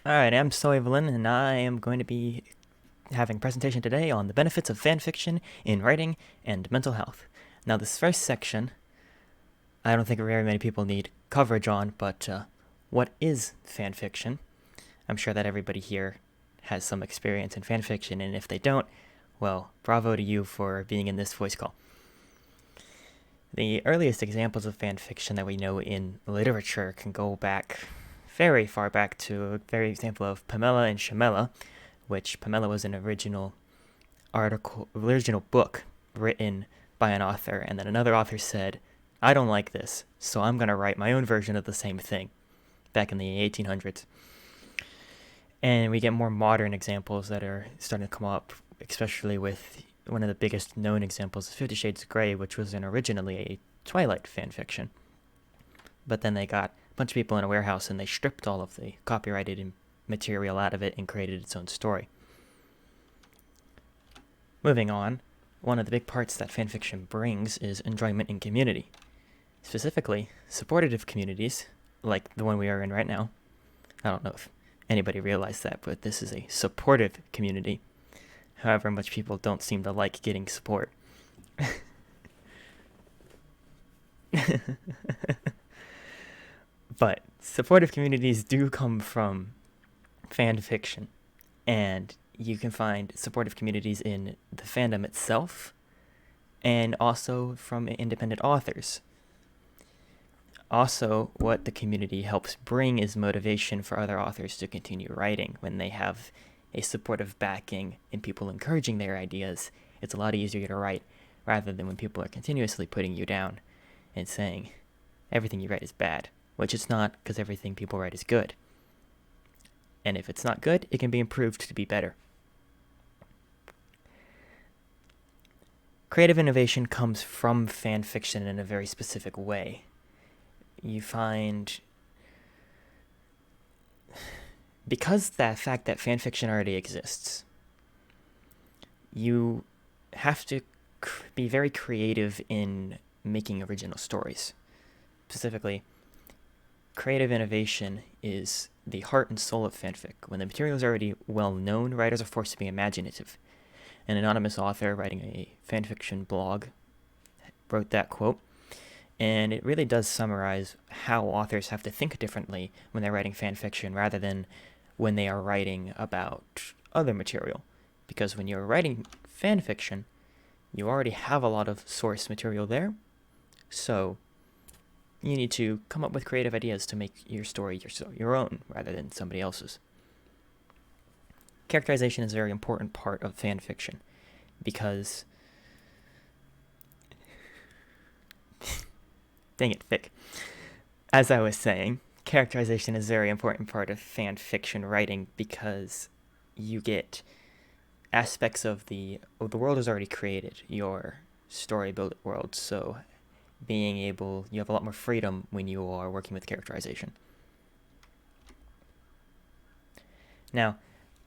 Alright, I'm So Evelyn, and I am going to be having a presentation today on the benefits of fanfiction in writing and mental health. Now, this first section, I don't think very many people need coverage on, but what is fanfiction? I'm sure that everybody here has some experience in fanfiction, and if they don't, well, bravo to you for being in this voice call. The earliest examples of fanfiction that we know in literature can go back very far back to a very example of Pamela and Shamela, which Pamela was an original book written by an author, and then another author said, I don't like this, so I'm going to write my own version of the same thing, back in the 1800s. And we get more modern examples that are starting to come up, especially with one of the biggest known examples is 50 Shades of Grey, which was originally a Twilight fanfiction. But then they got a bunch of people in a warehouse and they stripped all of the copyrighted material out of it and created its own story. Moving on, one of the big parts that fanfiction brings is enjoyment in community. Specifically, supportive communities, like the one we are in right now. I don't know if anybody realized that, but this is a supportive community. However, much people don't seem to like getting support. But supportive communities do come from fan fiction, and you can find supportive communities in the fandom itself, and also from independent authors. Also, what the community helps bring is motivation for other authors to continue writing. When they have a supportive backing and people encouraging their ideas, it's a lot easier to write, rather than when people are continuously putting you down and saying everything you write is bad. Which it's not, because everything people write is good. And if it's not good, it can be improved to be better. Creative innovation comes from fan fiction in a very specific way. You find, because the fact that fan fiction already exists, you have to be very creative in making original stories. Specifically, creative innovation is the heart and soul of fanfic. When the material is already well known, writers are forced to be imaginative. An anonymous author writing a fanfiction blog wrote that quote, and it really does summarize how authors have to think differently when they're writing fanfiction rather than when they are writing about other material. Because when you're writing fanfiction, you already have a lot of source material there, so you need to come up with creative ideas to make your story your own rather than somebody else's. Characterization is a very important part of fan fiction because dang it, Vic. As I was saying, characterization is a very important part of fan fiction writing because you get aspects of the world is already created, your story built world, so you have a lot more freedom when you are working with characterization. Now,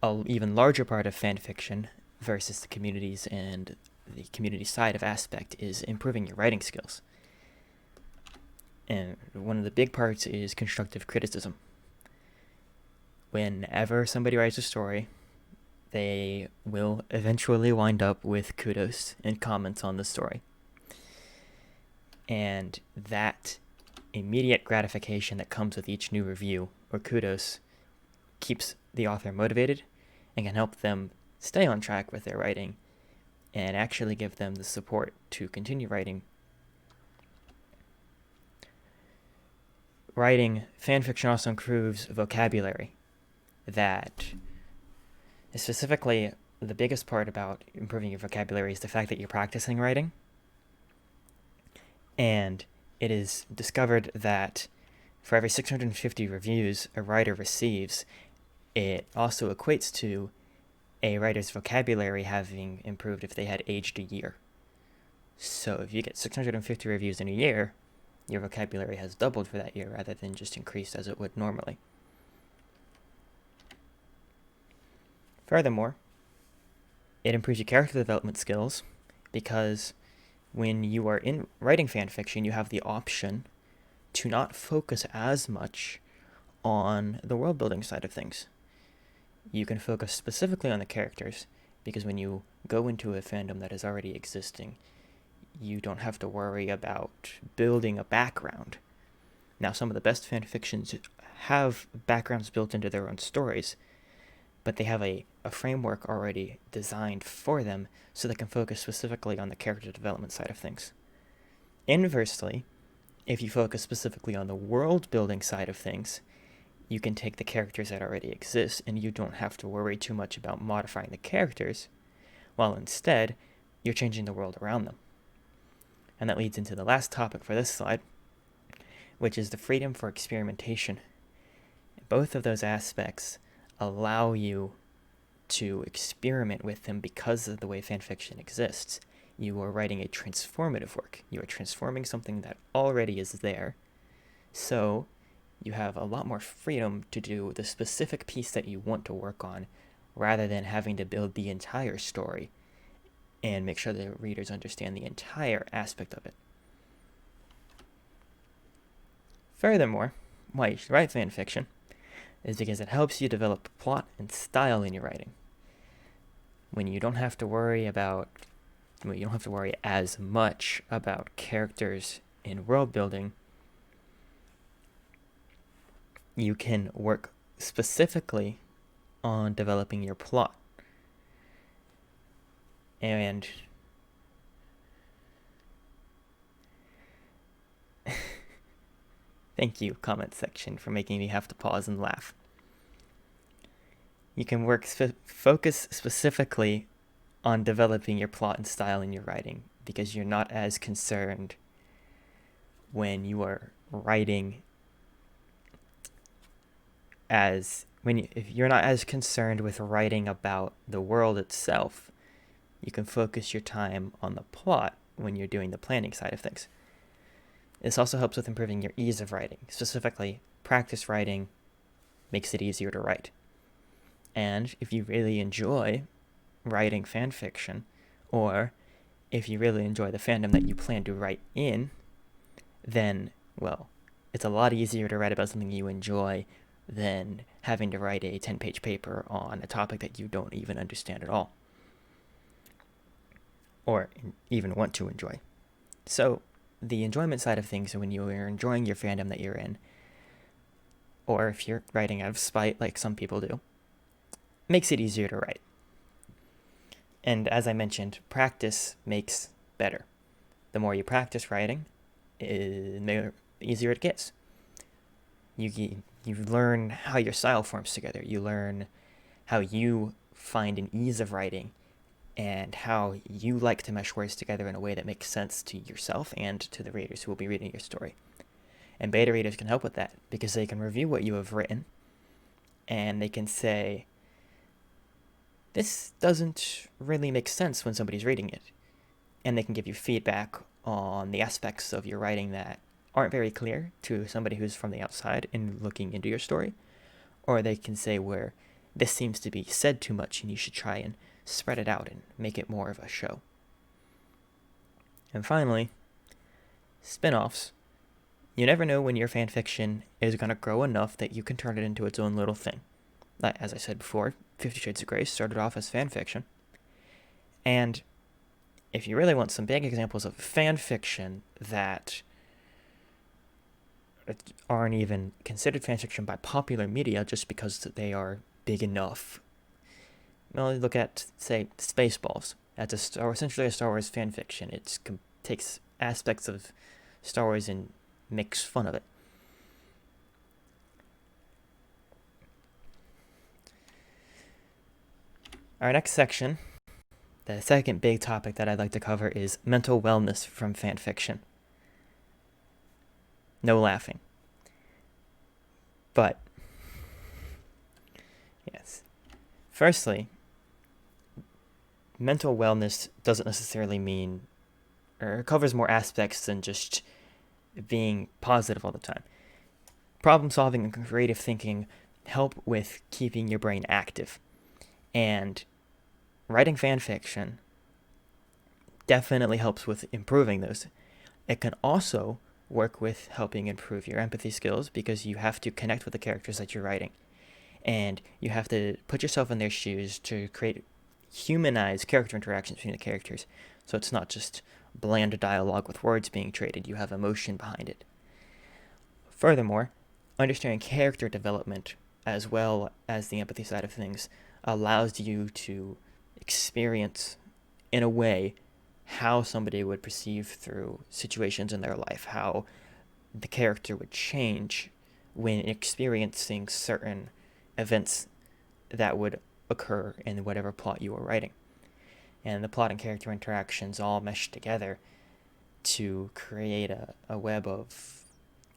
an even larger part of fanfiction versus the communities and the community side of aspect is improving your writing skills. And one of the big parts is constructive criticism. Whenever somebody writes a story, they will eventually wind up with kudos and comments on the story. And that immediate gratification that comes with each new review or kudos keeps the author motivated and can help them stay on track with their writing and actually give them the support to continue writing. Writing fanfiction also improves vocabulary. That specifically, the biggest part about improving your vocabulary is the fact that you're practicing writing. And it is discovered that for every 650 reviews a writer receives, it also equates to a writer's vocabulary having improved if they had aged a year. So if you get 650 reviews in a year, your vocabulary has doubled for that year rather than just increased as it would normally. Furthermore, it improves your character development skills because when you are in writing fan fiction, you have the option to not focus as much on the world building side of things. you can focus specifically on the characters, because when you go into a fandom that is already existing, you don't have to worry about building a background. Now, some of the best fan fictions have backgrounds built into their own stories, but they have a framework already designed for them so they can focus specifically on the character development side of things. Inversely, if you focus specifically on the world building side of things, you can take the characters that already exist and you don't have to worry too much about modifying the characters, while instead, you're changing the world around them. And that leads into the last topic for this slide, which is the freedom for experimentation. Both of those aspects allow you to experiment with them because of the way fanfiction exists. You are writing a transformative work. You are transforming something that already is there. So you have a lot more freedom to do the specific piece that you want to work on, rather than having to build the entire story and make sure the readers understand the entire aspect of it. Furthermore, why you should write fanfiction is because it helps you develop plot and style in your writing. When you don't have to worry as much about characters and world building, you can work specifically on developing your plot. And thank you, comment section, for making me have to pause and laugh. You can focus specifically on developing your plot and style in your writing, because you're not as concerned when you are writing if you're not as concerned with writing about the world itself. You can focus your time on the plot when you're doing the planning side of things. This also helps with improving your ease of writing. Specifically, practice writing makes it easier to write. And if you really enjoy writing fan fiction, or if you really enjoy the fandom that you plan to write in, then, well, it's a lot easier to write about something you enjoy than having to write a 10-page paper on a topic that you don't even understand at all, or even want to enjoy. So the enjoyment side of things, when you are enjoying your fandom that you're in, or if you're writing out of spite like some people do, makes it easier to write. And as I mentioned, practice makes better. The more you practice writing, the easier it gets. You learn how your style forms together. You learn how you find an ease of writing and how you like to mesh words together in a way that makes sense to yourself and to the readers who will be reading your story. And beta readers can help with that, because they can review what you have written and they can say, this doesn't really make sense when somebody's reading it. And they can give you feedback on the aspects of your writing that aren't very clear to somebody who's from the outside and looking into your story. Or they can say where this seems to be said too much and you should try and spread it out and make it more of a show. And finally, spin-offs. You never know when your fanfiction is going to grow enough that you can turn it into its own little thing. As I said before, 50 Shades of Grey started off as fanfiction. And if you really want some big examples of fanfiction that aren't even considered fanfiction by popular media just because they are big enough, well, look at, say, Spaceballs. That's essentially a Star Wars fanfiction. It takes aspects of Star Wars and makes fun of it. Our next section, the second big topic that I'd like to cover, is mental wellness from fanfiction. No laughing. But, yes. Firstly, mental wellness doesn't necessarily mean, or covers more aspects than just being positive all the time. Problem solving and creative thinking help with keeping your brain active. And writing fan fiction definitely helps with improving those. It can also work with helping improve your empathy skills, because you have to connect with the characters that you're writing. And you have to put yourself in their shoes to create humanized character interactions between the characters. So it's not just bland dialogue with words being traded, you have emotion behind it. Furthermore, understanding character development as well as the empathy side of things allows you to experience, in a way, how somebody would perceive through situations in their life, how the character would change when experiencing certain events that would occur in whatever plot you were writing. And the plot and character interactions all mesh together to create a web of,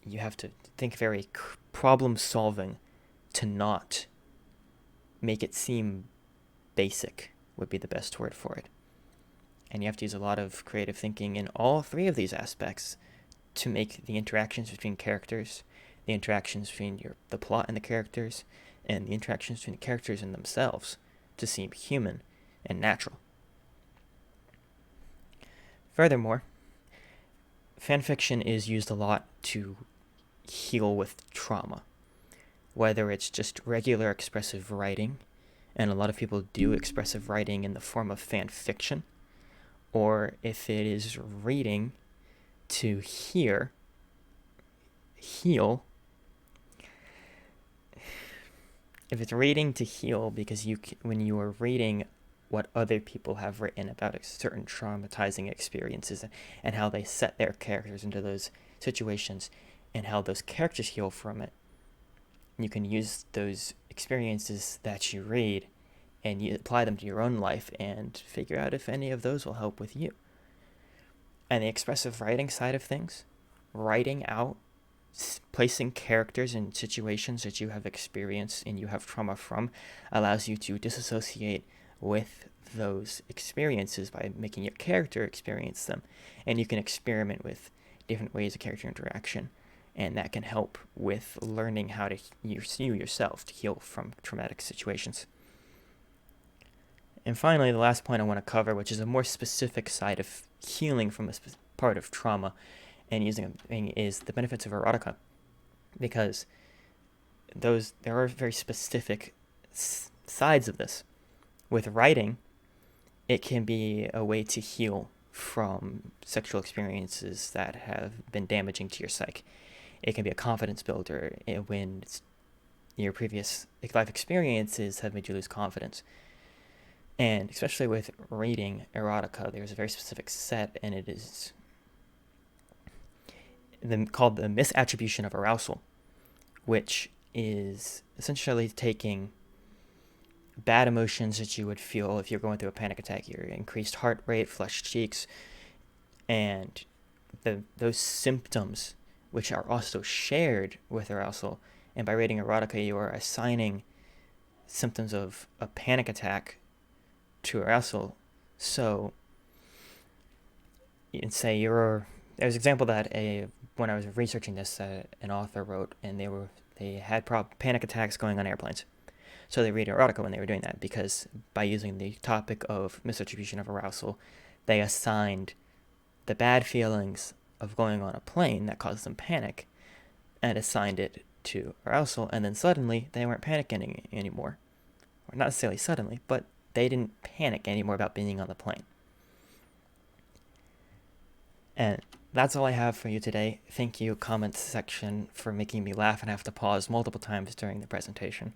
you have to think very problem solving to not make it seem basic, would be the best word for it. And you have to use a lot of creative thinking in all three of these aspects to make the interactions between characters, the interactions between the plot and the characters, and the interactions between the characters and themselves to seem human and natural. Furthermore, fanfiction is used a lot to heal with trauma, whether it's just regular expressive writing, and a lot of people do expressive writing in the form of fanfiction, or if it is reading to heal. If it's reading to heal, because when you are reading what other people have written about certain traumatizing experiences and how they set their characters into those situations and how those characters heal from it, you can use those experiences that you read and you apply them to your own life and figure out if any of those will help with you. And the expressive writing side of things, writing out, placing characters in situations that you have experienced and you have trauma from, allows you to disassociate with those experiences by making your character experience them. And you can experiment with different ways of character interaction, and that can help with learning how to you yourself to heal from traumatic situations. And finally, the last point I want to cover, which is a more specific side of healing from a part of trauma and using is the benefits of erotica, because there are very specific sides of this. With writing, it can be a way to heal from sexual experiences that have been damaging to your psyche. It can be a confidence builder when your previous life experiences have made you lose confidence. And especially with reading erotica, there's a very specific set, and it is called the misattribution of arousal, which is essentially taking bad emotions that you would feel if you're going through a panic attack, your increased heart rate, flushed cheeks, and those symptoms, which are also shared with arousal. And by reading erotica, you are assigning symptoms of a panic attack to arousal. So you can say there's an example that when I was researching this, an author wrote, and they had panic attacks going on airplanes. So they read erotica when they were doing that, because by using the topic of misattribution of arousal, they assigned the bad feelings of going on a plane that caused them panic and assigned it to arousal, and then suddenly they weren't panicking anymore. Or not necessarily suddenly, but they didn't panic anymore about being on the plane. And that's all I have for you today. Thank you, comments section, for making me laugh and have to pause multiple times during the presentation.